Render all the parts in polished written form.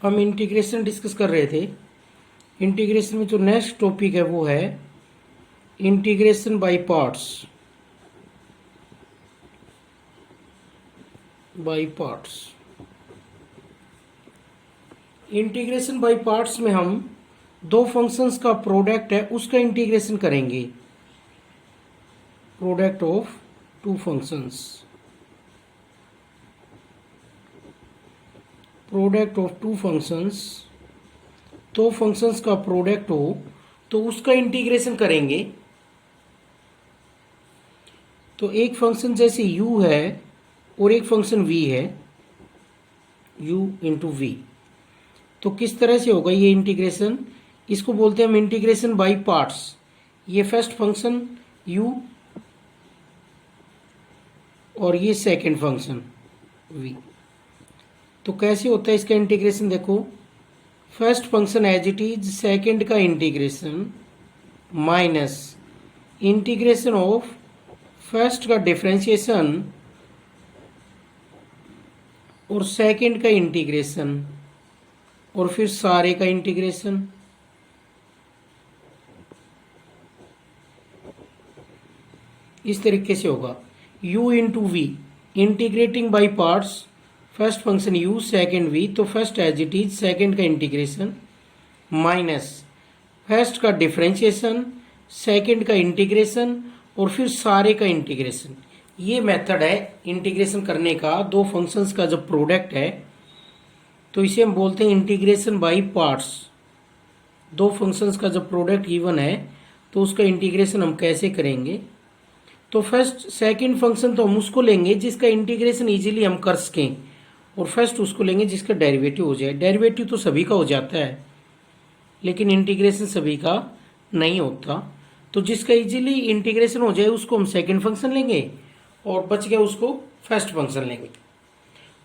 हम integration discuss कर रहे थे। इंटीग्रेशन में जो नेक्स्ट टॉपिक है वो है integration by parts. Integration by parts में हम दो फंक्शंस का प्रोडक्ट है उसका इंटीग्रेशन करेंगे। Product of two functions, product of two functions, दो फंक्शंस का प्रोडक्ट हो तो उसका इंटीग्रेशन करेंगे। तो एक फंक्शन जैसे u है और एक फंक्शन v है, u इंटू वी, तो किस तरह से होगा ये इंटीग्रेशन? इसको बोलते हैं हम इंटीग्रेशन बाय पार्ट्स। ये फर्स्ट फंक्शन u और ये सेकंड फंक्शन v। तो कैसे होता है इसका इंटीग्रेशन? देखो, first function as it is, second का integration minus integration of first का डिफरेंशिएशन और सेकंड का इंटीग्रेशन और फिर सारे का इंटीग्रेशन। इस तरीके से होगा u into v, integrating by parts, first function u second v, तो first as it is, second का इंटीग्रेशन माइनस फर्स्ट का डिफरेंशिएशन, सेकंड का इंटीग्रेशन और फिर सारे का इंटीग्रेशन। ये मेथड है इंटीग्रेशन करने का दो फंक्शंस का जब प्रोडक्ट है, तो इसे हम बोलते हैं इंटीग्रेशन बाय पार्ट्स। दो फंक्शंस का जब प्रोडक्ट गिवन है तो उसका इंटीग्रेशन हम कैसे करेंगे? तो फर्स्ट सेकंड फंक्शन तो हम उसको लेंगे जिसका इंटीग्रेशन इजीली हम कर सकें, और फर्स्ट उसको लेंगे जिसका डेरिवेटिव हो जाए। डेरिवेटिव तो सभी का हो जाता है लेकिन इंटीग्रेशन सभी का नहीं होता। तो जिसका इजीली इंटीग्रेशन हो जाए उसको हम सेकंड फंक्शन लेंगे और बच गया उसको फर्स्ट फंक्शन लेंगे।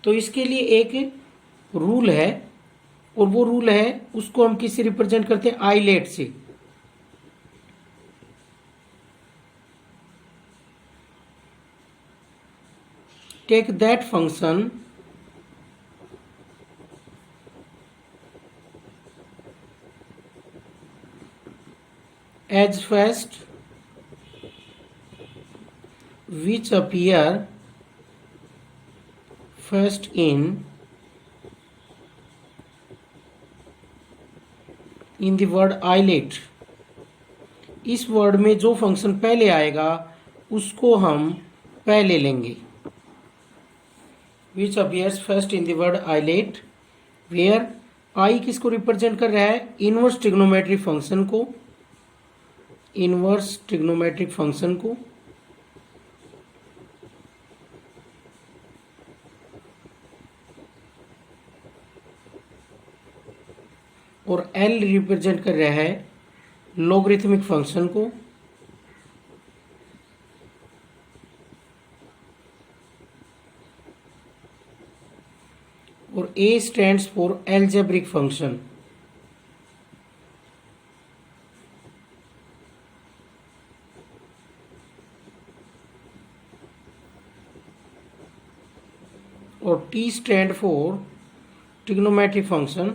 तो इसके लिए एक रूल है और वो रूल है, उसको हम किससे रिप्रेजेंट करते हैं? आइलेट से। Take that function as first which appear first in the word islet। इस वर्ड में जो फंक्शन पहले आएगा उसको हम पहले लेंगे। which appears first in the word islet, where I किसको रिप्रेजेंट कर रहा है? इनवर्स ट्रिग्नोमेट्रिक फंक्शन को, इनवर्स ट्रिग्नोमेट्रिक फंक्शन को, और L रिप्रेजेंट कर रहा है लॉगरिथमिक फंक्शन को, और A stands for algebraic function. और T stand for trigonometric function,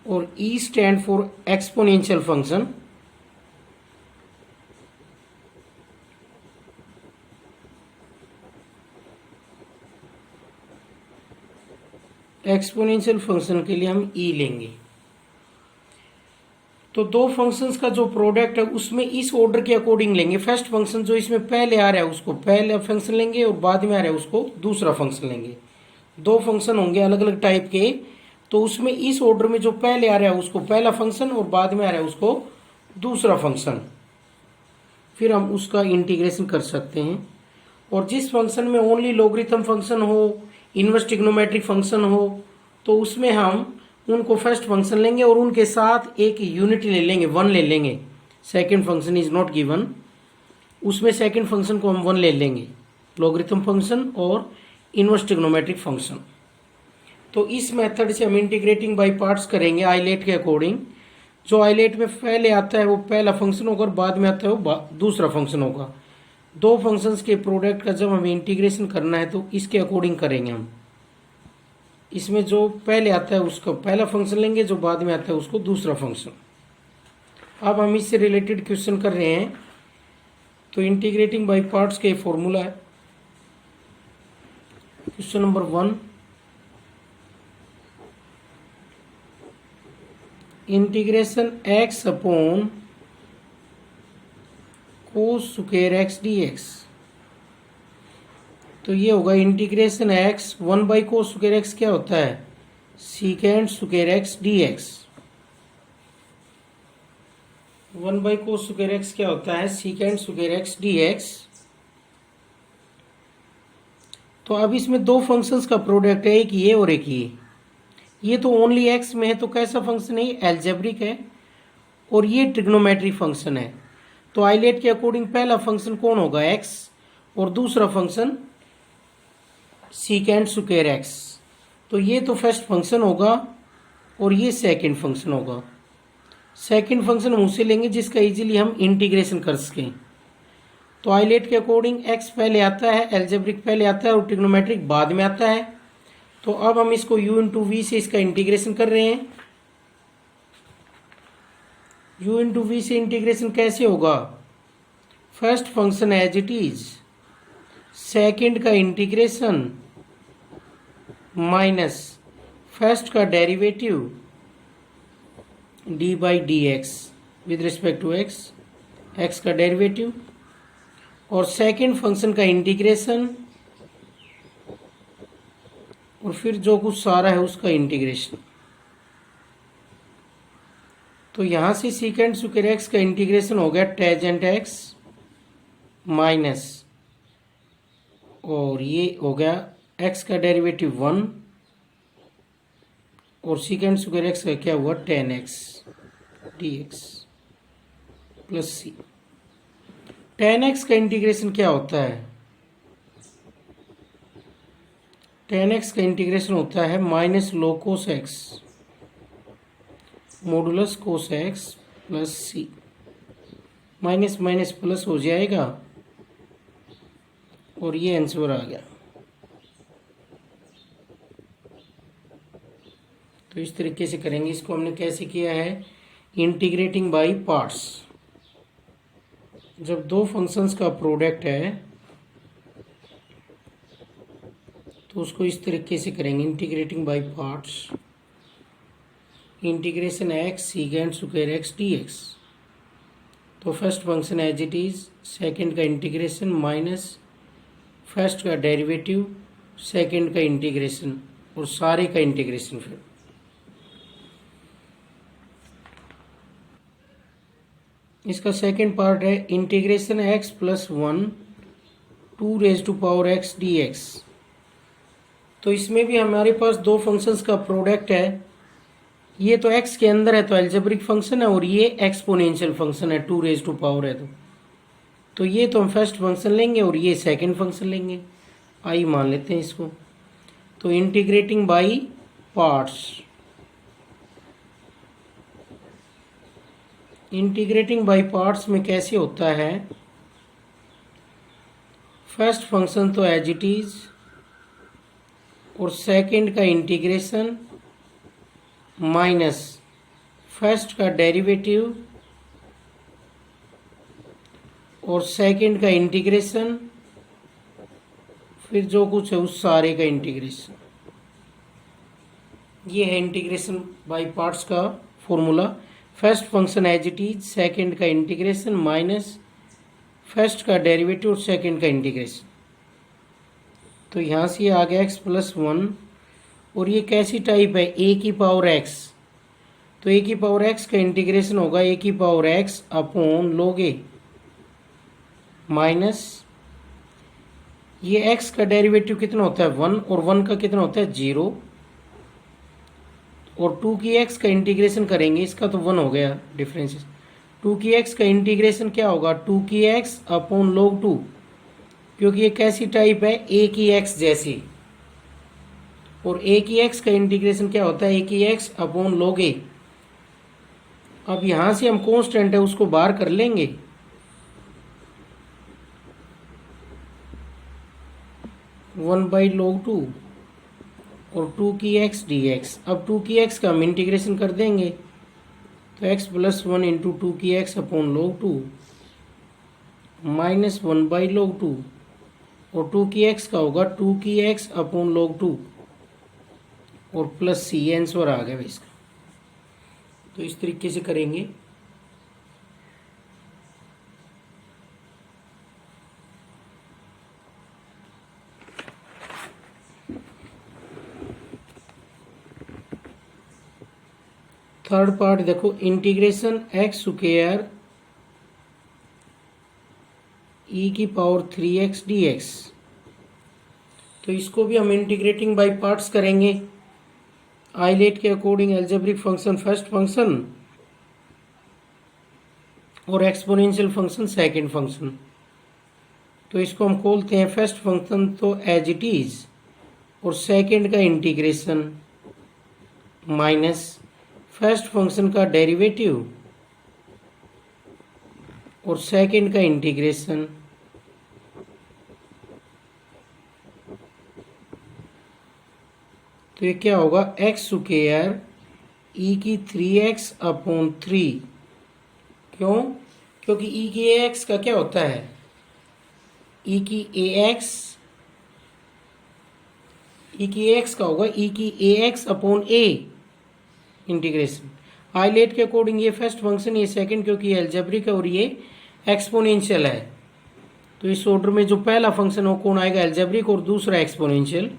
और E stand for exponential function. Exponential function के लिए हम E लेंगे। तो दो फंक्शंस का जो प्रोडक्ट है उसमें इस ऑर्डर के अकॉर्डिंग लेंगे। फर्स्ट फंक्शन जो इसमें पहले आ रहा है उसको पहला फंक्शन लेंगे और बाद में आ रहा है उसको दूसरा फंक्शन लेंगे। दो फंक्शन होंगे अलग अलग टाइप के, तो उसमें इस ऑर्डर में जो पहले आ रहा है उसको पहला फंक्शन और बाद में आ रहा है उसको दूसरा फंक्शन, फिर हम उसका इंटीग्रेशन कर सकते हैं। और जिस फंक्शन में ओनली लॉगरिथम फंक्शन हो, इनवर्स ट्रिग्नोमेट्रिक फंक्शन हो, तो उसमें हम उनको फर्स्ट फंक्शन लेंगे और उनके साथ एक यूनिट ले लेंगे, वन ले लेंगे। Second function is not given, उसमें सेकंड फंक्शन को हम वन ले लेंगे, लॉगरिथम फंक्शन और इनवर्स ट्रिग्नोमेट्रिक फंक्शन। तो इस मेथड से हम इंटीग्रेटिंग बाय पार्ट्स करेंगे आइलेट के अकॉर्डिंग। जो आइलेट में पहले आता है वो पहला फंक्शन होगा और बाद में आता है वो दूसरा फंक्शन होगा। दो फंक्शंस के प्रोडक्ट का जब हमें इंटीग्रेशन करना है तो इसके अकॉर्डिंग करेंगे हम। इसमें जो पहले आता है उसका पहला फंक्शन लेंगे, जो बाद में आता है उसको दूसरा फंक्शन। अब हम इससे रिलेटेड क्वेश्चन कर रहे हैं। तो इंटीग्रेटिंग बाय पार्ट्स के फॉर्मूला है। Question number 1, integration x upon cos square x d x. तो ये होगा integration x 1 by cos square x क्या होता है, सीकेंड square x d x. 1 by cos square x क्या होता है, सीकेंड स्क्वायर एक्स डी एक्स। तो अब इसमें दो फंक्शंस का प्रोडक्ट है, एक ये और एक ये तो ओनली एक्स में है तो कैसा फंक्शन है, एल्जेब्रिक है, और ये ट्रिग्नोमेट्री फंक्शन है। तो आइलेट के अकॉर्डिंग पहला फंक्शन कौन होगा, एक्स, और दूसरा फंक्शन सीकेंड स्क्वायर एक्स। तो ये तो फर्स्ट फंक्शन होगा और ये सेकंड फंक्शन होगा। सेकंड फंक्शन हम उससे लेंगे जिसका इजीली हम इंटीग्रेशन कर सकें। तो आइलेट के अकॉर्डिंग एक्स पहले आता है, एल्जेब्रिक पहले आता है और ट्रिग्नोमेट्रिक बाद में आता है। तो अब हम इसको u इंटू वी से इसका इंटीग्रेशन कर रहे हैं। u इंटू वी से इंटीग्रेशन कैसे होगा, first function as it is, second का इंटीग्रेशन माइनस फर्स्ट का derivative d by d x with respect to x, x का डेरिवेटिव, और सेकंड फंक्शन का इंटीग्रेशन, और फिर जो कुछ सारा है उसका इंटीग्रेशन। तो यहां से सीकेंड स्क्वायर एक्स का इंटीग्रेशन हो गया टेंजेंट एक्स माइनस, और ये हो गया एक्स का डेरिवेटिव 1, और सीकेंड स्क्वायर एक्स का क्या हुआ, tan x d x plus c. Tan x का इंटीग्रेशन क्या होता है, टेन एक्स का इंटीग्रेशन होता है minus log cos x modulus cos x plus c. Minus minus plus हो जाएगा और ये आंसर आ गया। तो इस तरीके से करेंगे। इसको हमने कैसे किया है, इंटीग्रेटिंग बाय पार्ट्स। जब दो फंक्शंस का प्रोडक्ट है तो उसको इस तरीके से करेंगे, integrating by parts. Integration x secant square x d x. तो first function as it is, second का इंटीग्रेशन माइनस फर्स्ट का डेरिवेटिव, सेकंड का इंटीग्रेशन, और सारे का इंटीग्रेशन। फिर इसका सेकंड पार्ट है integration x plus 1 2 raise to power x d x. तो इसमें भी हमारे पास दो फंक्शंस का प्रोडक्ट है। ये तो x के अंदर है तो एल्जेब्रिक फंक्शन है, और ये एक्सपोनेंशियल फंक्शन है, 2 रेज टू पावर है। तो ये तो हम फर्स्ट फंक्शन लेंगे और ये सेकंड फंक्शन लेंगे, आई मान लेते हैं इसको। तो integrating by parts, integrating by parts में कैसे होता है, फर्स्ट फंक्शन तो एज इट इज, और सेकंड का इंटीग्रेशन माइनस फर्स्ट का डेरिवेटिव और सेकंड का इंटीग्रेशन, फिर जो कुछ है उस सारे का इंटीग्रेशन। ये है इंटीग्रेशन बाय पार्ट्स का formula. First function as it is, second का इंटीग्रेशन माइनस फर्स्ट का डेरिवेटिव और सेकंड का इंटीग्रेशन। तो यहाँ से आ गया x प्लस 1, और ये कैसी टाइप है, a की पावर x। तो a की पावर x का इंटीग्रेशन होगा a की power x upon log a minus ये x का डेरिवेटिव कितना होता है 1, और 1 का कितना होता है 0, और 2 की x का इंटीग्रेशन करेंगे, इसका तो 1 हो गया डिफरेंस। 2 की x का इंटीग्रेशन क्या होगा, 2 की x अपॉन log 2, क्योंकि ये कैसी टाइप है, a की x जैसी, और a की x का इंटीग्रेशन क्या होता है, a की x अपॉन log a। अब यहाँ से हम कांस्टेंट है उसको बाहर कर लेंगे, वन बाई log 2 और 2 की x dx। अब 2 की x का हम इंटीग्रेशन कर देंगे, तो x प्लस 1 इंटू 2 की x upon log 2 minus 1 by log 2 और 2 की x का होगा 2 की x अपॉन log 2 और प्लस c आंसर आ गया इसका। तो इस तरीके से करेंगे। थर्ड पार्ट देखो, इंटीग्रेशन एक्स स्क्वायर ई की पावर 3x dx। तो इसको भी हम इंटीग्रेटिंग बाय पार्ट्स करेंगे। आइलेट के according algebraic function first function और एक्सपोनेंशियल फंक्शन सेकंड फंक्शन। तो इसको हम खोलते हैं, फर्स्ट फंक्शन तो एज इट इज और सेकंड का इंटीग्रेशन माइनस फर्स्ट फंक्शन का डेरिवेटिव और सेकंड का इंटीग्रेशन तो ये क्या होगा, एक्स स्क्वायर ई की 3x अपॉन 3। क्यों? क्योंकि ई की ax का क्या होता है, ई की ax का होगा ई की ax upon a integration. ILATE के अकॉर्डिंग ये फर्स्ट फंक्शन, ये सेकंड, क्योंकि ये एल्जेब्रिक है और ये एक्सपोनेंशियल है। तो इस ऑर्डर में जो पहला फंक्शन हो कौन आएगा, एल्जेब्रिक, और दूसरा एक्सपोनेंशियल।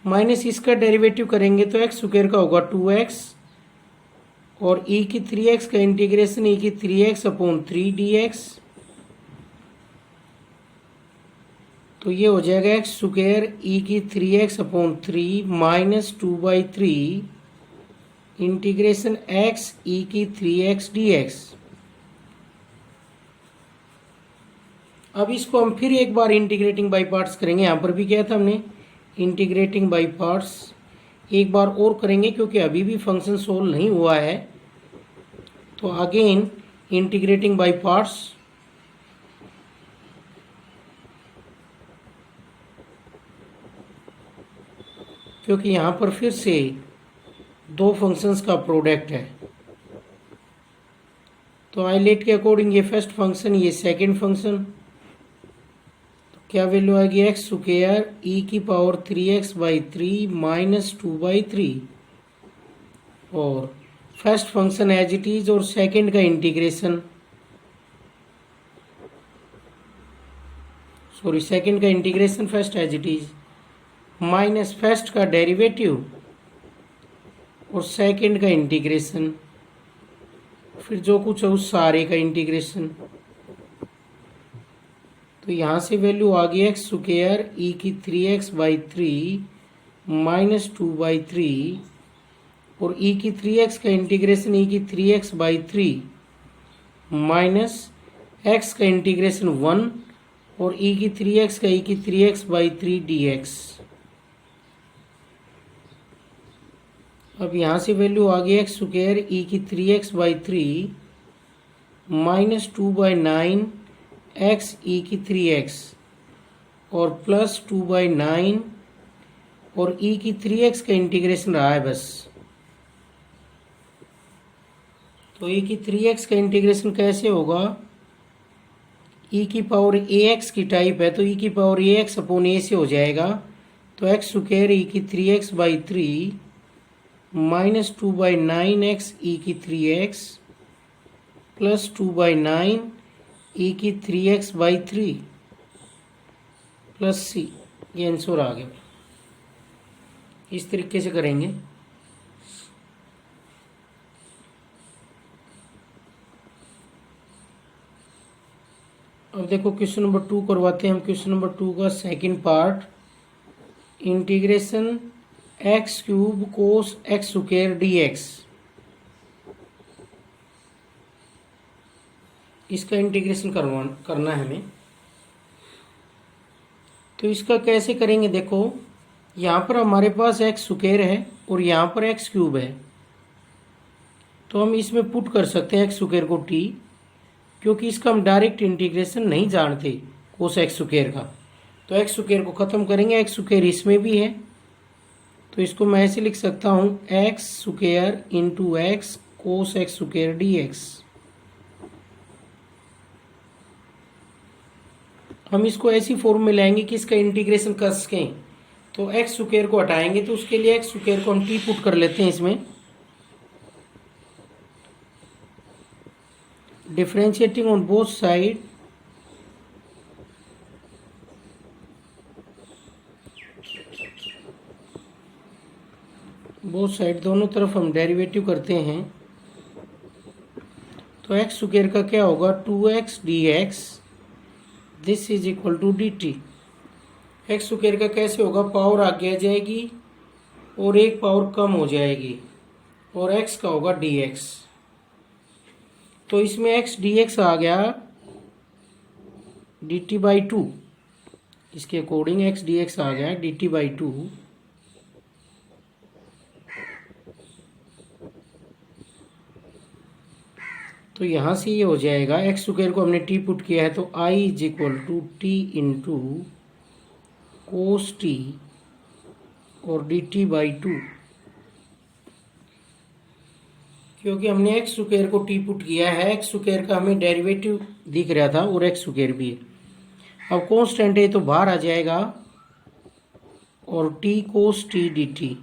माइनस इसका डेरिवेटिव करेंगे तो एक्स स्क्वायर का होगा 2x और ई की 3x का इंटीग्रेशन ई की 3x अपॉन 3 dx। तो ये हो जाएगा एक्स स्क्वायर ई की 3x upon 3 minus 2/3 integration x ई की 3x dx। अब इसको हम फिर एक बार इंटीग्रेटिंग बाय पार्ट्स करेंगे। यहाँ पर भी किया था हमने इंटीग्रेटिंग बाय पार्ट्स, एक बार और करेंगे क्योंकि अभी भी फंक्शन सोल्व नहीं हुआ है। तो अगेन इंटीग्रेटिंग बाय पार्ट्स, क्योंकि यहाँ पर फिर से दो फंक्शंस का प्रोडक्ट है। तो आइलेट के अकॉर्डिंग ये फर्स्ट फंक्शन, ये सेकंड फंक्शन, क्या वैल्यू आएगी, एक्स स्क्वायर ई की पावर 3x/3 माइनस 2/3 और first function as it is और सेकंड का इंटीग्रेशन, सेकंड का integration first as it is minus first का डेरिवेटिव और सेकंड का इंटीग्रेशन, फिर जो कुछ है उस सारे का इंटीग्रेशन। तो यहाँ से वैल्यू आ गई एक्स स्क्वायर ई की 3x/3 माइनस 2/3 और ई की 3x का इंटीग्रेशन ई की 3x/3 माइनस एक्स का इंटीग्रेशन 1 और ई की 3x का ई की 3x/3 dx। अब यहाँ से वैल्यू आ गई एक्स स्क्वायर ई की 3x/3 माइनस 2/9 एक्स ई की 3x और प्लस 2/9 और ई की 3x का इंटीग्रेशन रहा है बस। तो ई की 3x का इंटीग्रेशन कैसे होगा, ई की पावर ax की टाइप है तो ई की पावर ax अपॉन a से हो जाएगा। तो एक्स स्क्वायर ई की 3x/3 माइनस 2/9 एक्स ई की 3x प्लस 2/9 ई की 3x/3 प्लस c, ये आंसर आ गया। इस तरीके से करेंगे। अब देखो क्वेश्चन नंबर 2 करवाते हैं हम। क्वेश्चन नंबर 2 का second part, integration x³ cos x² dx। इसका इंटीग्रेशन करना है हमें। तो इसका कैसे करेंगे, देखो यहाँ पर हमारे पास x² है और यहाँ पर x³ है। तो हम इसमें पुट कर सकते हैं एक्स स्क्वायर को टी, क्योंकि इसका हम डायरेक्ट इंटीग्रेशन नहीं जानते कोस एक्स स्क्वायर का। तो एक्स स्क्वायर को ख़त्म करेंगे, एक्स स्क्वायर इसमें भी है, तो इसको मैं ऐसे लिख सकता हूँ एक्स स्क्वायर इंटू एक्स कोस एक्स स्क्वायर डी एक्स। हम इसको ऐसी फॉर्म में लाएंगे कि इसका इंटीग्रेशन कर सकें। तो एक्स स्क्वायर को हटाएंगे, तो उसके लिए एक्स स्क्वायर को हम टी पुट कर लेते हैं इसमें। डिफरेंशिएटिंग ऑन बोथ साइड दोनों तरफ हम डेरिवेटिव करते हैं। तो एक्स स्क्वायर का क्या होगा 2x dx, this is equal to dt। X square का कैसे होगा, पावर आगे आ जाएगी और एक पावर कम हो जाएगी और x का होगा dx। तो इसमें x dx आ गया dt बाई 2, इसके अकॉर्डिंग x dx आ गया dt बाई 2। तो यहाँ से ये हो जाएगा, एक्स स्क्वायर को हमने टी पुट किया है, तो i is equal to t into cos t और डी टी बाई 2, क्योंकि हमने एक्स स्क्वायर को टी पुट किया है। एक्स स्क्वायर का हमें डेरिवेटिव दिख रहा था और एक्स स्क्वायर भी है। अब कांस्टेंट है तो बाहर आ जाएगा और T cos t D T,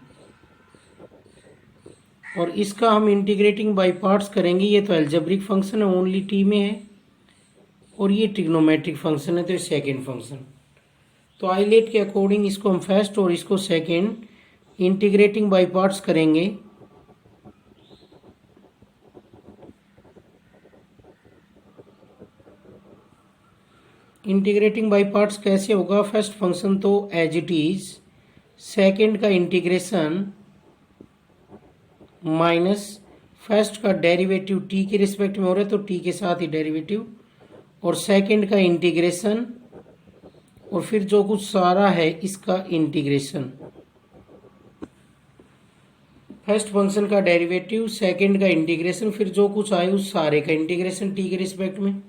और इसका हम इंटीग्रेटिंग बाय पार्ट्स करेंगे। ये तो एल्जेब्रिक फंक्शन है, ओनली टी में है, और ये ट्रिग्नोमेट्रिक फंक्शन है, तो ये सेकेंड फंक्शन। तो आइलेट के अकॉर्डिंग इसको हम फर्स्ट और इसको सेकेंड इंटीग्रेटिंग बाय पार्ट्स करेंगे। इंटीग्रेटिंग बाय पार्ट्स कैसे होगा, फर्स्ट फंक्शन तो एज इट इज, सेकेंड का इंटीग्रेशन माइनस फर्स्ट का डेरिवेटिव टी के रिस्पेक्ट में हो रहा है तो टी के साथ ही डेरिवेटिव, और सेकेंड का इंटीग्रेशन, और फिर जो कुछ सारा है इसका इंटीग्रेशन। फर्स्ट फंक्शन का डेरिवेटिव, सेकेंड का इंटीग्रेशन, फिर जो कुछ आए उस सारे का इंटीग्रेशन टी के रिस्पेक्ट में।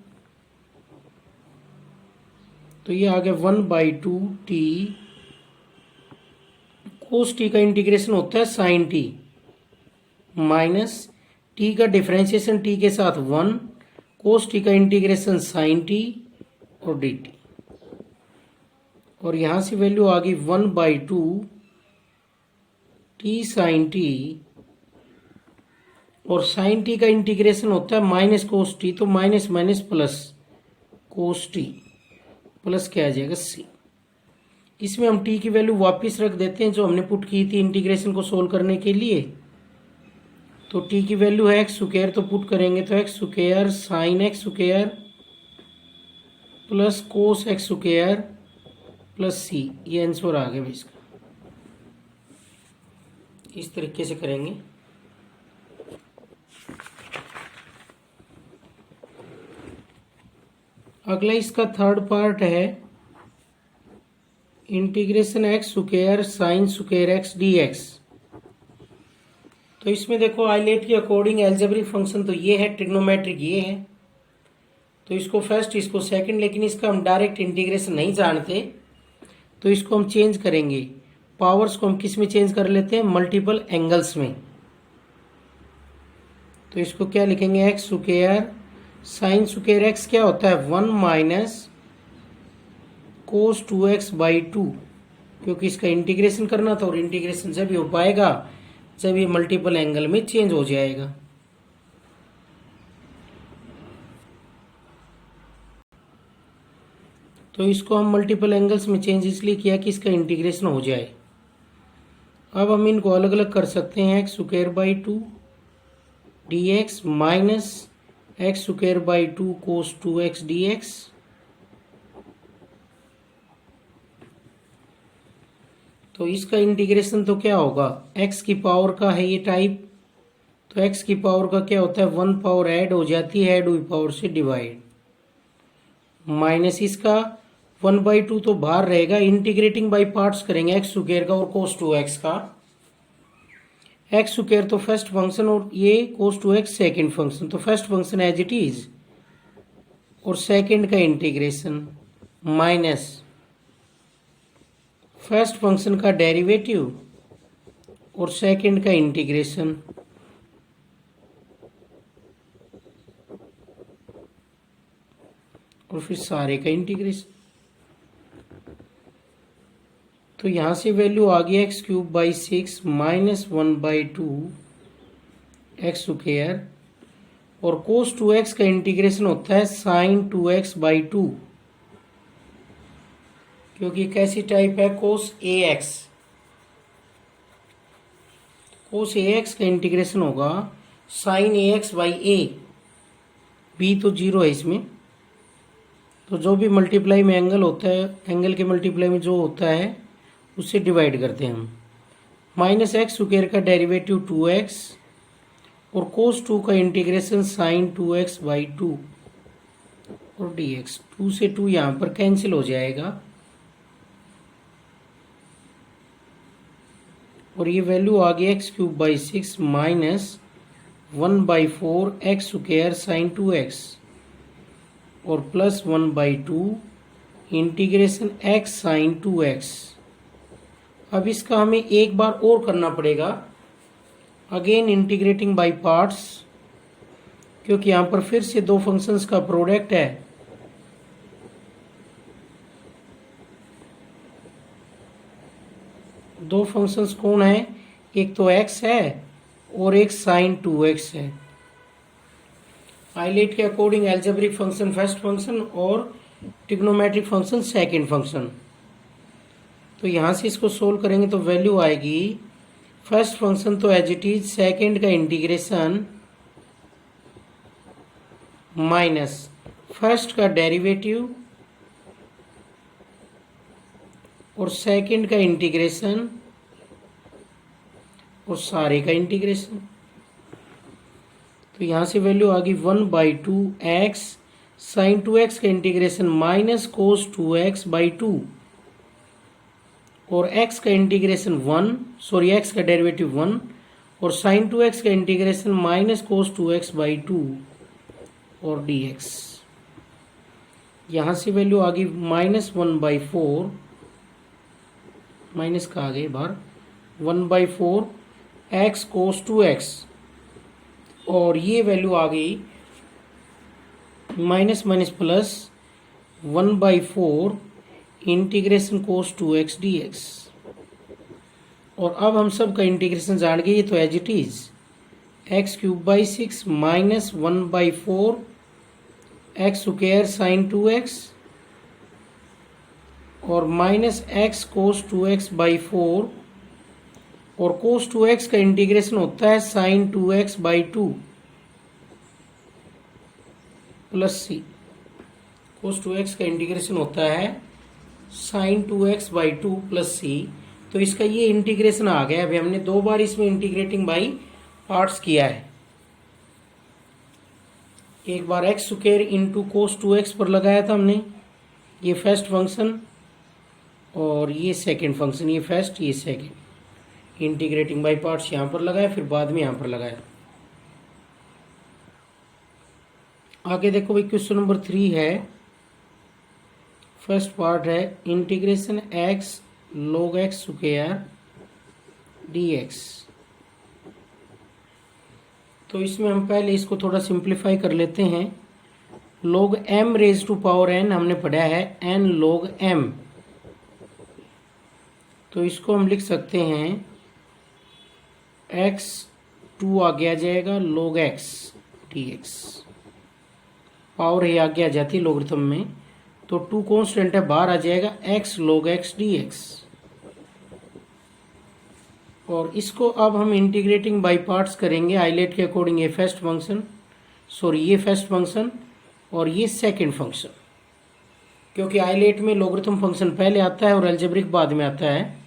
तो ये आ गया 1/2 टी कोस टी का इंटीग्रेशन होता है साइन टी, माइनस टी का डिफरेंशिएशन टी के साथ 1, कोस टी का इंटीग्रेशन साइन टी और डी टी, और यहां से वैल्यू आ गई 1/2 टी साइन टी, और साइन टी का इंटीग्रेशन होता है माइनस कोस टी, तो minus minus plus cos t, plus क्या आ जाएगा सी। इसमें हम टी की वैल्यू वापस रख देते हैं जो हमने पुट की थी इंटीग्रेशन को सोल्व करने के लिए। तो टी की वैल्यू है एक्स स्क्वायर, तो पुट करेंगे तो x square sine x square plus cos x square plus c, ये आंसर आ गया इसका। इस तरीके से करेंगे। अगला इसका थर्ड पार्ट है integration x square sine square x d x. तो इसमें देखो आइलेट के अकॉर्डिंग एल्जेब्रिक फंक्शन तो ये है, ट्रिग्नोमेट्रिक ये है, तो इसको फर्स्ट इसको सेकंड, लेकिन इसका हम डायरेक्ट इंटीग्रेशन नहीं जानते तो इसको हम चेंज करेंगे। पावर्स को हम किस में चेंज कर लेते हैं, मल्टीपल एंगल्स में। तो इसको क्या लिखेंगे, x square sine square x क्या होता है 1 माइनस कोस 2x बाई 2, क्योंकि इसका इंटीग्रेशन करना था, और इंटीग्रेशन जब ही हो पाएगा जब ये मल्टीपल एंगल में चेंज हो जाएगा। तो इसको हम मल्टीपल एंगल्स में चेंज इसलिए किया कि इसका इंटीग्रेशन हो जाए। अब हम इनको अलग अलग कर सकते हैं, x square by 2 D x minus x square by 2 cos 2x D x, तो इसका इंटीग्रेशन तो क्या होगा, x की पावर का है ये टाइप, तो x की पावर का क्या होता है 1 पावर ऐड हो जाती है, ऐड हुई पावर से डिवाइड, माइनस इसका 1/2 तो बाहर रहेगा। इंटीग्रेटिंग बाय पार्ट्स करेंगे एक्स स्क्वायर का और कोस 2x का। एक्स स्क्वायर तो फर्स्ट फंक्शन और ये cos 2x सेकेंड फंक्शन, तो first function as it is और सेकेंड का इंटीग्रेशन माइनस फर्स्ट फंक्शन का डेरिवेटिव और सेकेंड का इंटीग्रेशन और फिर सारे का इंटीग्रेशन। तो यहां से वैल्यू आ गया x cube by 6 minus 1/2 x square और cos 2x का इंटीग्रेशन होता है sin 2x/2, क्योंकि कैसी टाइप है cos ax। cos ax का इंटीग्रेशन होगा sin ax/a, b तो 0 है इसमें, तो जो भी मल्टीप्लाई में एंगल होता है, एंगल के मल्टीप्लाई में जो होता है उससे डिवाइड करते हैं हम। माइनस एक्स स्क्वायर का डेरिवेटिव 2x और cos 2 का इंटीग्रेशन sin 2x/2 और dx। 2 से 2 यहाँ पर कैंसिल हो जाएगा और ये वैल्यू आ गई x cube by 6 minus 1/4 x square sin 2x और plus 1/2 integration x sin 2x। अब इसका हमें एक बार और करना पड़ेगा, अगेन इंटीग्रेटिंग बाय पार्ट्स, क्योंकि यहां पर फिर से दो फंक्शंस का प्रोडक्ट है। दो फंक्शंस कौन है, एक तो x है और एक sin 2x है। आइलेट के according algebraic function first function और ट्रिग्नोमेट्रिक फंक्शन सेकंड फंक्शन। तो यहां से इसको सोल्व करेंगे तो वैल्यू आएगी फर्स्ट फंक्शन तो एज इट इज, सेकेंड का इंटीग्रेशन माइनस फर्स्ट का डेरिवेटिव और सेकेंड का इंटीग्रेशन और सारे का इंटीग्रेशन। तो यहां से वैल्यू आ गई 1/2 एक्स sin 2x का इंटीग्रेशन माइनस cos 2x/2 और x का इंटीग्रेशन 1, सॉरी x का डेरिवेटिव 1 और sin 2x का इंटीग्रेशन माइनस cos 2x/2 और dx। यहां से वैल्यू आ गई माइनस 1/4, माइनस का आ गए बाहर 1/4 x cos 2x और ये वैल्यू आ गई minus minus plus 1/4 integration cos 2x dx। और अब हम सब का इंटीग्रेशन जान गए, तो as it is x cube by 6 minus 1/4 x square sin 2x और माइनस एक्स cos 2x/4 और cos 2x का इंटीग्रेशन होता है sin 2x/2 plus c। cos 2x का इंटीग्रेशन होता है sin 2x/2 प्लस c। तो इसका ये इंटीग्रेशन आ गया। अभी हमने दो बार इसमें इंटीग्रेटिंग बाई पार्ट्स किया है। एक बार x square into cos 2x पर लगाया था हमने, ये फर्स्ट फंक्शन और ये सेकंड फंक्शन, ये फर्स्ट ये सेकंड, इंटीग्रेटिंग बाई पार्ट्स यहाँ पर लगाया, फिर बाद में यहाँ पर लगाया। आगे देखो भाई, क्वेश्चन नंबर 3 है। फर्स्ट पार्ट है integration x log x square dx। तो इसमें हम पहले इसको थोड़ा सिंप्लीफाई कर लेते हैं। log m raise to power n हमने पढ़ा है n log m, तो इसको हम लिख सकते हैं x 2 आगे आ जाएगा log x dx। पावर ही आगे आ जाती है लोगरिथम में, तो 2 कांस्टेंट है, बाहर आ जाएगा x log x dx। और इसको अब हम इंटीग्रेटिंग बाई पार्ट्स करेंगे आइलेट के अकॉर्डिंग। ये फर्स्ट फंक्शन, सॉरी ये फर्स्ट फंक्शन और ये सेकंड फंक्शन, क्योंकि आइलेट में लोगरिथम फंक्शन पहले आता है और अलजेब्रिक बाद में आता है।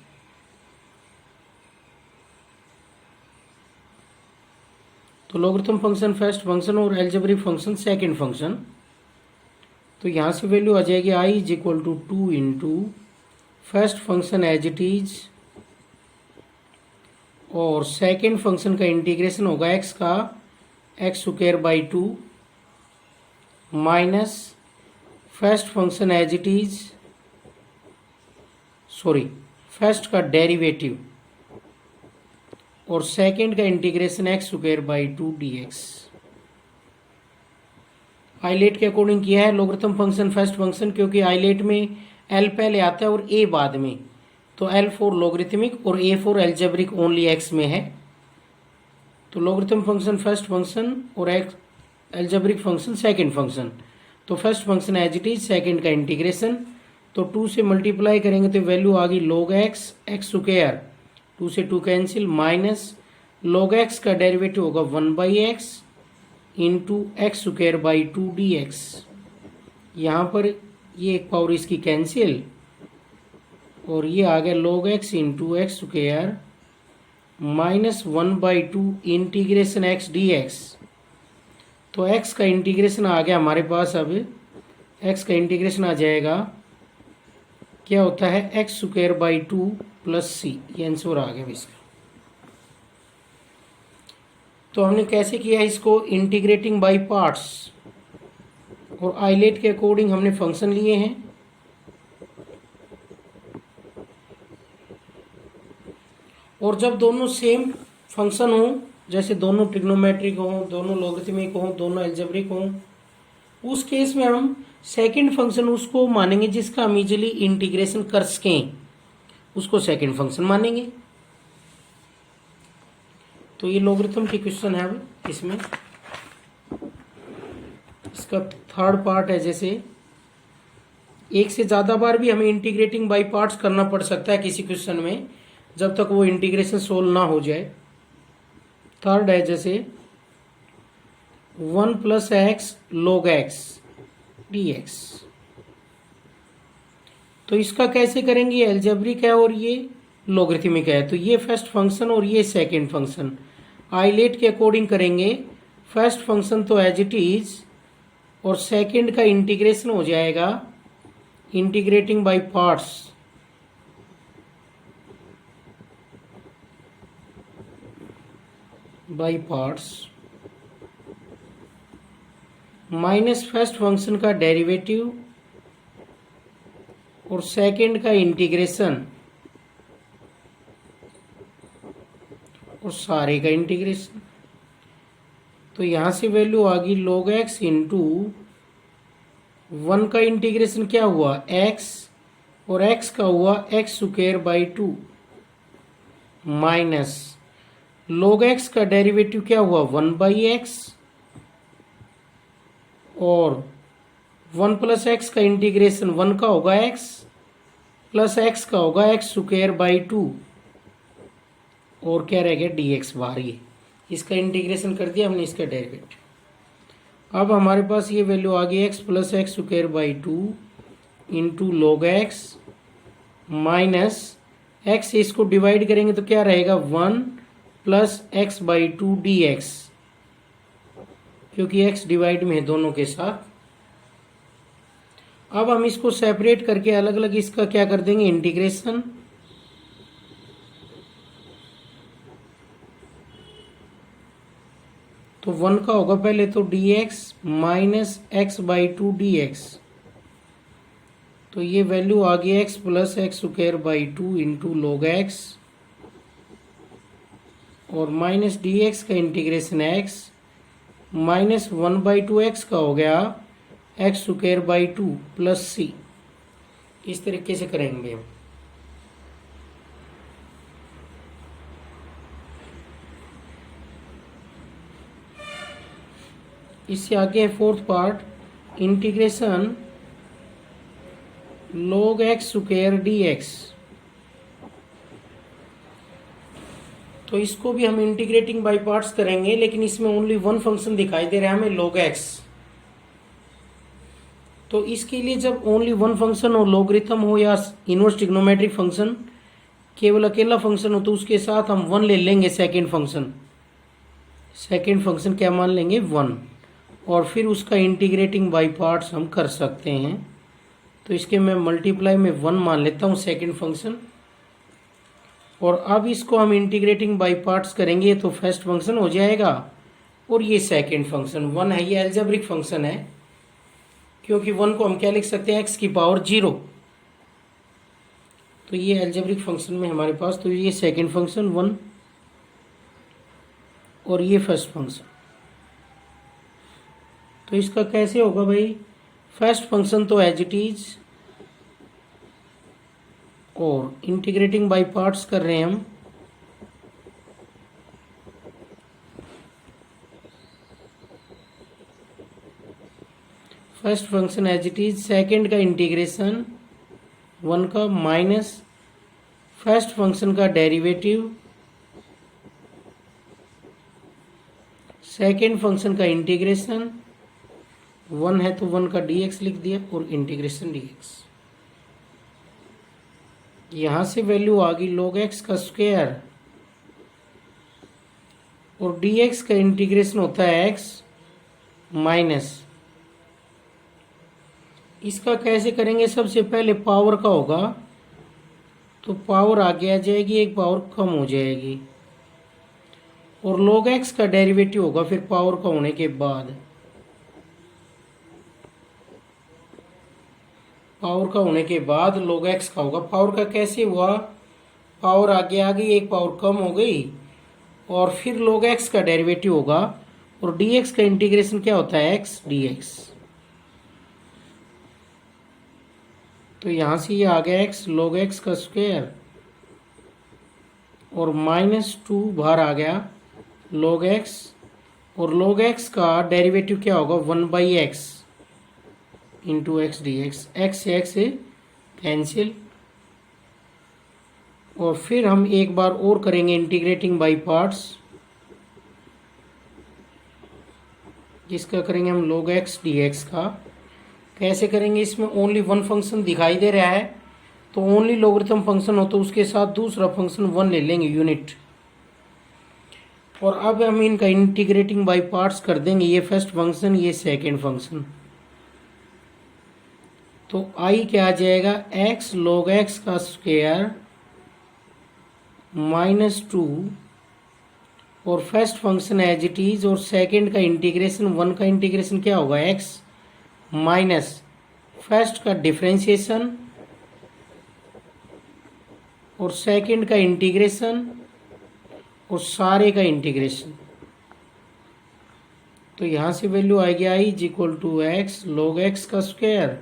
तो लोगरिथम फंक्शन फर्स्ट फंक्शन और अलजेब्रिक फंक्शन सेकंड फंक्शन। तो यहां से वैल्यू आ जाएगी i is equal to 2 into first function as it is और सेकेंड फंक्शन का इंटीग्रेशन होगा एक्स का x square by 2 minus first function as it is, sorry first का डेरिवेटिव और सेकेंड का integration x square by 2 dx। ILATE के according किया है लोगरिथम फंक्शन फर्स्ट फंक्शन, क्योंकि आइलेट में एल पहले आता है और ए बाद में, तो एल फॉर लोगरिथमिक और A for algebraic only x में है। तो लोगरिथम फंक्शन फर्स्ट फंक्शन और x algebraic function second function. तो first function as it is, second का इंटीग्रेशन, तो 2 से मल्टीप्लाई करेंगे तो वैल्यू आ गई log x एक्स स्क्वायर, 2 से 2 कैंसिल, माइनस log x का डेरिवेटिव होगा 1/x into x square by 2 dx। यहाँ पर ये एक पावर इसकी कैंसिल और ये आ गया log x into x square minus 1/2 integration x dx। तो x का इंटीग्रेशन आ गया हमारे पास, अब x का इंटीग्रेशन आ जाएगा, क्या होता है x square by 2 plus c, ये आंसर आ गया इसका। तो हमने कैसे किया इसको, इंटीग्रेटिंग बाय पार्ट्स, और आइलेट के अकॉर्डिंग हमने फंक्शन लिए हैं। और जब दोनों सेम फंक्शन हो, जैसे दोनों ट्रिग्नोमेट्रिक हो, दोनों लॉगरिथमिक हो, दोनों एल्जेब्रिक हो, उस केस में हम सेकंड फंक्शन उसको मानेंगे जिसका हम इजीली इंटीग्रेशन कर सकें, उसको सेकंड फंक्शन मानेंगे। तो ये लॉगरिथम की क्वेश्चन है। अब इसमें इसका थर्ड पार्ट है, जैसे एक से ज्यादा बार भी हमें इंटीग्रेटिंग बाय पार्ट्स करना पड़ सकता है किसी क्वेश्चन में, जब तक वो इंटीग्रेशन सोल्व ना हो जाए। थर्ड है जैसे 1 + x log x dx। तो इसका कैसे करेंगे, ये एल्जेब्रिक है और ये लॉगरिथमिक है, तो ये फर्स्ट फंक्शन और ये सेकंड फंक्शन। आइलेट के अकॉर्डिंग करेंगे, फर्स्ट फंक्शन तो एज इट इज और सेकंड का इंटीग्रेशन हो जाएगा integrating by parts, minus first function का डेरिवेटिव और सेकंड का इंटीग्रेशन और सारे का इंटीग्रेशन। तो यहां से वैल्यू आ गई log x इंटू 1 का इंटीग्रेशन क्या हुआ x और x का हुआ x square by 2 minus log x का डेरिवेटिव क्या हुआ 1/x और 1 + x का इंटीग्रेशन 1 का होगा x प्लस x का होगा एक्स स्क्वायर बाई 2 और क्या रह गया dx बार। ये इसका इंटीग्रेशन कर दिया हमने, इसका डेरिवेटिव। अब हमारे पास ये वैल्यू आ गई x + x square by 2 into log x minus x, इसको डिवाइड करेंगे तो क्या रहेगा 1 + x/2 dx, क्योंकि x डिवाइड में है दोनों के साथ। अब हम इसको सेपरेट करके अलग अलग इसका क्या कर देंगे इंटीग्रेशन। तो 1 का होगा पहले तो dx माइनस x/2 dx, तो ये वैल्यू आ गई x + x square by 2 into log x और माइनस dx का इंटीग्रेशन x माइनस 1/2x का हो गया x square by 2 plus c। इस तरीके से करेंगे हम। इससे आगे है fourth part, integration log x square dx। तो इसको भी हम इंटीग्रेटिंग बाय पार्ट्स करेंगे, लेकिन इसमें ओनली वन फंक्शन दिखाई दे रहा है हमें log x। तो इसके लिए जब ओनली वन फंक्शन हो, लॉगरिथम हो या इनवर्स ट्रिग्नोमेट्रिक फंक्शन, केवल अकेला फंक्शन हो, तो उसके साथ हम 1 ले लेंगे सेकेंड फंक्शन। सेकेंड फंक्शन क्या मान लेंगे 1, और फिर उसका इंटीग्रेटिंग बाय पार्ट्स हम कर सकते हैं। तो इसके मैं मल्टीप्लाई में 1 मान लेता हूँ सेकेंड फंक्शन, और अब इसको हम इंटीग्रेटिंग बाय पार्ट्स करेंगे तो फर्स्ट फंक्शन हो जाएगा और ये सेकंड फंक्शन 1 है, ये एल्जेब्रिक फंक्शन है क्योंकि 1 को हम क्या लिख सकते हैं एक्स की पावर 0। तो ये एल्जेब्रिक फंक्शन में हमारे पास, तो ये सेकंड फंक्शन 1 और ये फर्स्ट फंक्शन। तो इसका कैसे होगा भाई, फर्स्ट फंक्शन तो एज इट इज और इंटीग्रेटिंग बाय पार्ट्स कर रहे हैं हम। First function as it is, second का इंटीग्रेशन 1 का माइनस फर्स्ट फंक्शन का डेरिवेटिव, सेकेंड फंक्शन का इंटीग्रेशन 1 है तो 1 का dx लिख दिया और इंटीग्रेशन dx। यहां से वैल्यू आ गई log x का स्क्वायर और dx का इंटीग्रेशन होता है x माइनस। इसका कैसे करेंगे, सबसे पहले पावर का होगा तो पावर आगे आ जाएगी, एक पावर कम हो जाएगी और log x का डेरिवेटिव होगा फिर पावर का होने के बाद। पावर का होने के बाद log x का होगा। पावर का कैसे हुआ, पावर आगे आ गई, एक पावर कम हो गई और फिर log x का डेरिवेटिव होगा और dx का इंटीग्रेशन क्या होता है x dx। तो यहां से ये आ गया x log x का स्क्वायर और -2 बाहर आ गया log x और log x का डेरिवेटिव क्या होगा 1/x into x d x. X से एक्स कैंसिल और फिर हम एक बार और करेंगे इंटीग्रेटिंग बाय पार्ट्स, जिसका करेंगे हम log x dx का। कैसे करेंगे, इसमें ओनली वन फंक्शन दिखाई दे रहा है तो ओनली लॉगरिथम फंक्शन हो तो उसके साथ दूसरा फंक्शन 1 ले लेंगे यूनिट। और अब हम इनका इंटीग्रेटिंग बाय पार्ट्स कर देंगे, ये फर्स्ट फंक्शन ये सेकेंड फंक्शन। तो आई क्या आ जाएगा x log x का स्क्वायर -2 और first function as it is और सेकेंड का इंटीग्रेशन 1 का इंटीग्रेशन क्या होगा x माइनस फर्स्ट का डिफरेंशिएशन और सेकेंड का इंटीग्रेशन और सारे का इंटीग्रेशन। तो यहां से वैल्यू आएगी I is equal to x log x का स्क्वायर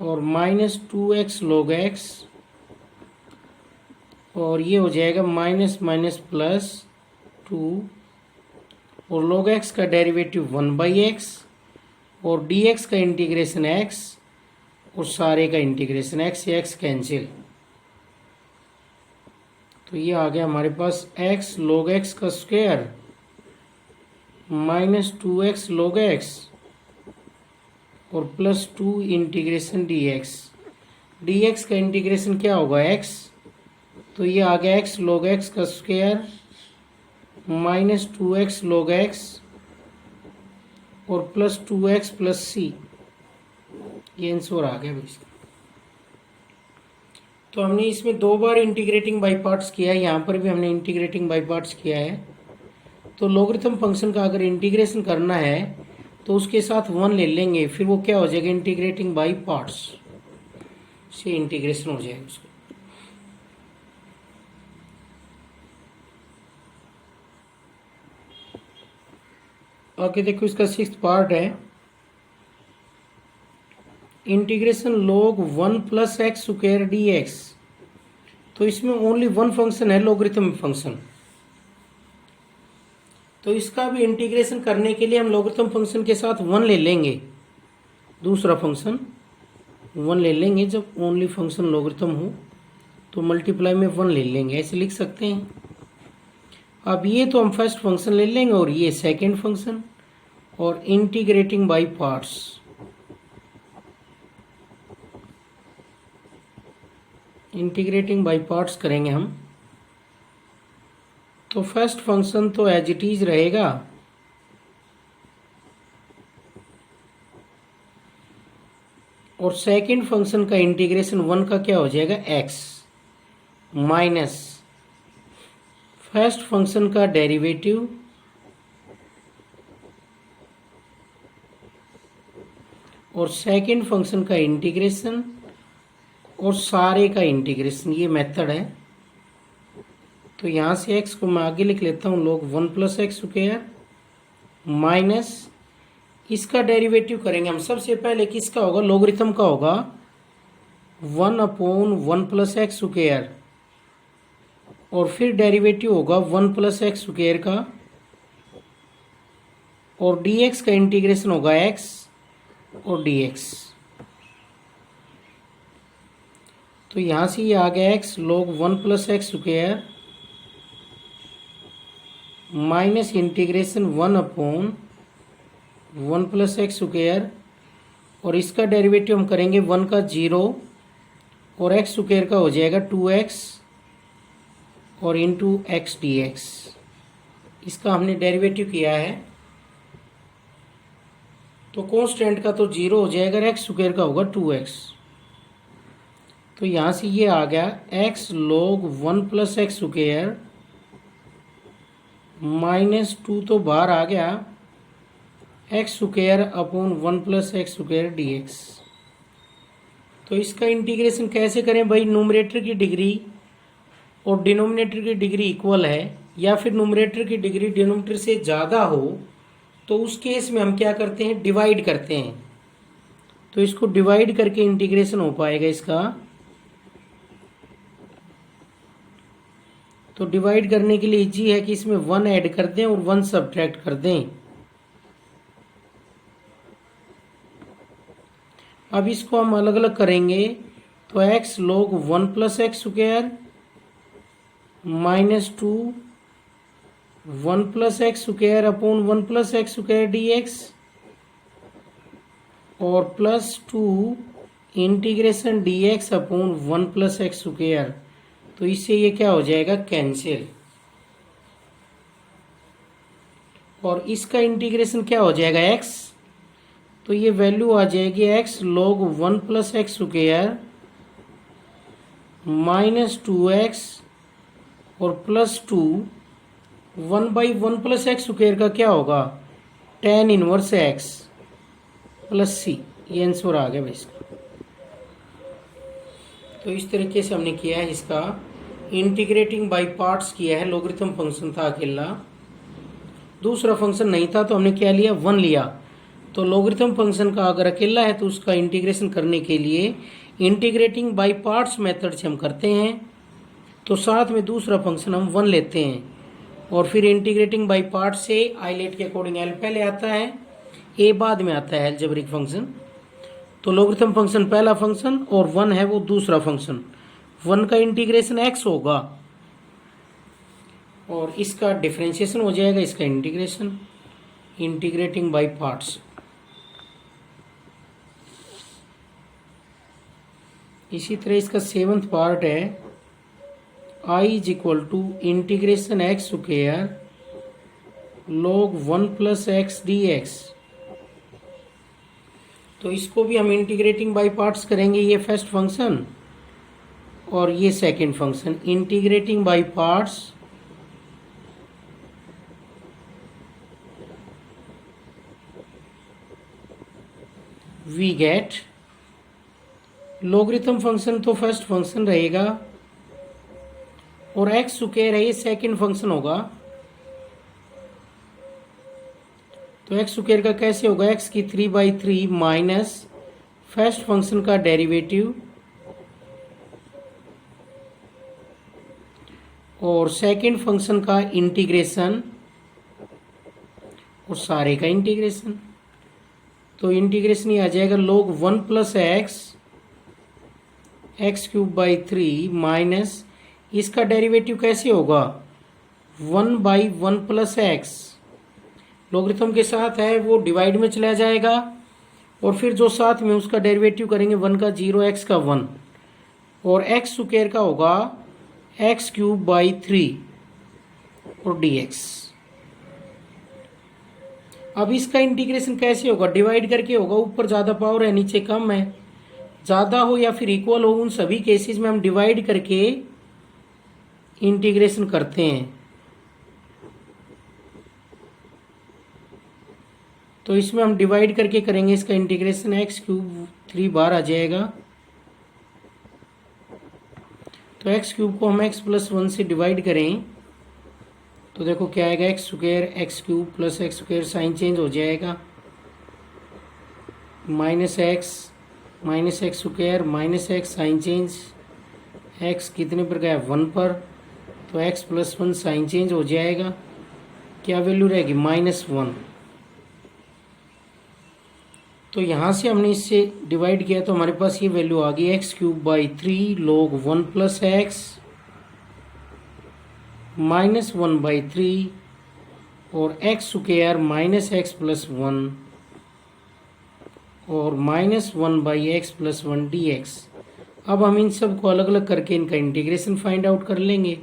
और -2x log x और ये हो जाएगा माइनस माइनस प्लस 2 और log x का डेरिवेटिव 1/x और dx का इंटीग्रेशन x और सारे का इंटीग्रेशन x से x कैंसिल। तो ये आ गया हमारे पास x log x का स्क्वायर -2x log x और +2 इंटीग्रेशन dx। dx का इंटीग्रेशन क्या होगा x, तो ये आ गया x log x का स्क्वायर -2x log x और +2x + c। ये आंसर आ गया भाई। तो हमने इसमें 2 बार इंटीग्रेटिंग बाय पार्ट्स किया है, यहाँ पर भी हमने इंटीग्रेटिंग बाय पार्ट्स किया है। तो लॉगरिथम फंक्शन का अगर इंटीग्रेशन करना है तो उसके साथ 1 ले लेंगे, फिर वो क्या हो जाएगा इंटीग्रेटिंग बाय पार्ट्स से इंटीग्रेशन हो जाएगा उसका। आगे देखो इसका 6th पार्ट है integration log 1 + x square dx। तो इसमें ओनली वन फंक्शन है लॉगरिथम फंक्शन, तो इसका भी इंटीग्रेशन करने के लिए हम लॉगरिथम फंक्शन के साथ 1 ले लेंगे, दूसरा फंक्शन 1 ले लेंगे। जब ओनली फंक्शन लॉगरिथम हो तो मल्टीप्लाई में 1 ले लेंगे, ऐसे लिख सकते हैं। अब ये तो हम फर्स्ट फंक्शन ले लेंगे और ये सेकेंड फंक्शन और integrating by parts. Integrating by parts करेंगे हम। तो फर्स्ट फंक्शन तो एज इट इज रहेगा और सेकेंड फंक्शन का इंटीग्रेशन 1 का क्या हो जाएगा x माइनस फर्स्ट फंक्शन का डेरिवेटिव और सेकंड फंक्शन का इंटीग्रेशन और सारे का इंटीग्रेशन, ये मेथड है। तो यहाँ से x को मैं आगे लिख लेता हूँ लोग 1 प्लस एक्स स्क्वायर माइनस इसका डेरिवेटिव करेंगे हम। सबसे पहले किसका होगा, लोगरिथम का होगा 1/1 प्लस एक्स स्क्वायर और फिर डेरिवेटिव होगा 1 प्लस एक्स स्क्वायर का और dx का इंटीग्रेशन होगा x और dx। तो यहाँ से ये आ गया x log 1 plus x square minus integration 1/1 plus x square और इसका डेरिवेटिव हम करेंगे 1 का 0 और एक्स स्क्वायर का हो जाएगा 2x और इंटू एक्स डी एक्स। इसका हमने डेरिवेटिव किया है तो कॉन्स्टेंट का तो 0 हो जाएगा, एक्स स्क्वायर का होगा 2x। तो यहाँ से ये आ गया x log 1 plus x square minus 2 तो बाहर आ गया x square upon 1 plus x square d x. तो इसका इंटीग्रेशन कैसे करें भाई, न्यूमरेटर की डिग्री और डिनोमिनेटर की डिग्री इक्वल है या फिर न्यूमरेटर की डिग्री डिनोमिनेटर से ज़्यादा हो तो उस केस में हम क्या करते हैं, डिवाइड करते हैं। तो इसको डिवाइड करके इंटीग्रेशन हो पाएगा इसका। तो डिवाइड करने के लिए इजी है कि इसमें 1 ऐड कर दें और 1 सब्ट्रैक्ट कर दें। अब इसको हम अलग अलग करेंगे तो x log 1 plus x square minus 2 1 plus x square upon 1 plus x square d x और plus 2 integration d x upon 1 plus x square. तो इससे ये क्या हो जाएगा, कैंसिल। और इसका इंटीग्रेशन क्या हो जाएगा x, तो ये वैल्यू आ जाएगी x log 1 plus x square minus 2x और प्लस 2 1/1 प्लस एक्स स्क्वायर का क्या होगा, tan inverse x plus c। ये आंसर आ गया भाई इसका। तो इस तरीके से हमने किया है, इसका इंटीग्रेटिंग बाय पार्ट्स किया है। लॉगरिथम फंक्शन था अकेला, दूसरा फंक्शन नहीं था तो हमने क्या लिया, 1 लिया। तो लॉगरिथम फंक्शन का अगर अकेला है तो उसका इंटीग्रेशन करने के लिए इंटीग्रेटिंग बाय पार्ट्स मेथड से हम करते हैं। तो साथ में दूसरा फंक्शन हम 1 लेते हैं और फिर इंटीग्रेटिंग बाय पार्ट्स से आइलेट के अकॉर्डिंग एल पहले आता है, ए बाद में आता है अलजेब्रिक फंक्शन। तो लॉगरिथम फंक्शन पहला फंक्शन और 1 है वो दूसरा फंक्शन। 1 का इंटीग्रेशन x होगा और इसका डिफरेंशिएशन हो जाएगा इसका इंटीग्रेशन, इंटीग्रेटिंग बाय पार्ट्स। इसी तरह इसका 7th पार्ट है I is equal to integration x square log 1 plus x d x. तो इसको भी हम इंटीग्रेटिंग बाय पार्ट्स करेंगे, ये फर्स्ट फंक्शन और ये second function integrating by parts. We get logarithm function तो फर्स्ट फंक्शन रहेगा और एक्स स्क्वायर है ये सेकंड फंक्शन होगा। तो एक्स स्क्वायर का कैसे होगा, एक्स की 3/3 माइनस फर्स्ट फंक्शन का डेरिवेटिव और सेकंड फंक्शन का इंटीग्रेशन और सारे का इंटीग्रेशन। तो इंटीग्रेशन ये आ जाएगा log 1 plus x cube by 3 minus इसका डेरिवेटिव कैसे होगा, 1/1 प्लस एक्स। लॉगरिथम के साथ है वो डिवाइड में चला जाएगा और फिर जो साथ में उसका डेरिवेटिव करेंगे 1 का 0 x का 1 और एक्स स्क्वायर का होगा एक्स क्यूब बाई 3 और dx। अब इसका इंटीग्रेशन कैसे होगा, डिवाइड करके होगा, ऊपर ज़्यादा पावर है नीचे कम है। ज़्यादा हो या फिर इक्वल हो उन सभी केसेस में हम डिवाइड करके इंटीग्रेशन करते हैं तो इसमें हम डिवाइड करके करेंगे इसका इंटीग्रेशन, एक्स क्यूब 3 बार आ जाएगा। तो एक्स क्यूब को हम एक्स प्लस 1 से डिवाइड करें तो देखो क्या आएगा, x square x cube plus x square, sign change हो जाएगा, minus x square minus x, sign change, x कितने पर गया 1 पर, तो एक्स प्लस 1 साइन चेंज हो जाएगा, क्या वैल्यू रहेगी -1। तो यहाँ से हमने इससे डिवाइड किया तो हमारे पास ये वैल्यू आ गई, x cube by 3 log 1 plus x -1/3 और x square minus x plus 1 और -1/x प्लस 1 dx। अब हम इन सब को अलग अलग करके इनका इंटीग्रेशन फाइंड आउट कर लेंगे।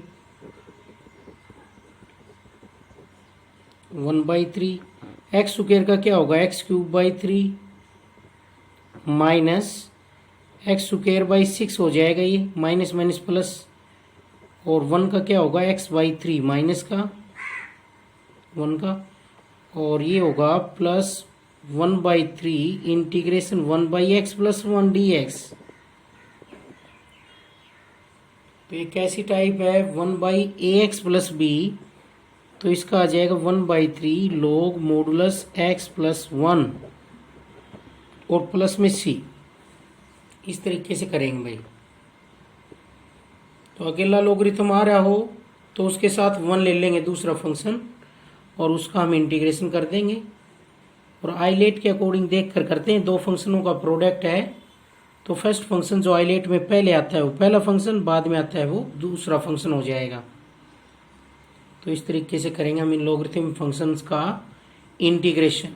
1/3 एक्स स्क्वायर का क्या होगा, x cube by 3 minus x square by 6 हो जाएगा, ये माइनस माइनस प्लस, और 1 का क्या होगा, एक्स बाई 3 माइनस का 1 का, और ये होगा plus 1/3 integration 1/x plus 1 dx। तो ये कैसी टाइप है, 1/ax प्लस b, तो इसका आ जाएगा 1/3 log मॉडुलस x प्लस 1 और प्लस में c। इस तरीके से करेंगे भाई। तो अकेला लोगरिथम आ रहा हो तो उसके साथ 1 ले लेंगे दूसरा फंक्शन और उसका हम इंटीग्रेशन कर देंगे, और आइलेट के अकॉर्डिंग देख कर करते हैं। दो फंक्शनों का प्रोडक्ट है तो फर्स्ट फंक्शन जो आइलेट में पहले आता है वो पहला फंक्शन, बाद में आता है वो दूसरा फंक्शन हो जाएगा। तो इस तरीके से करेंगे हम इन लोगरिथम फंक्शंस का इंटीग्रेशन।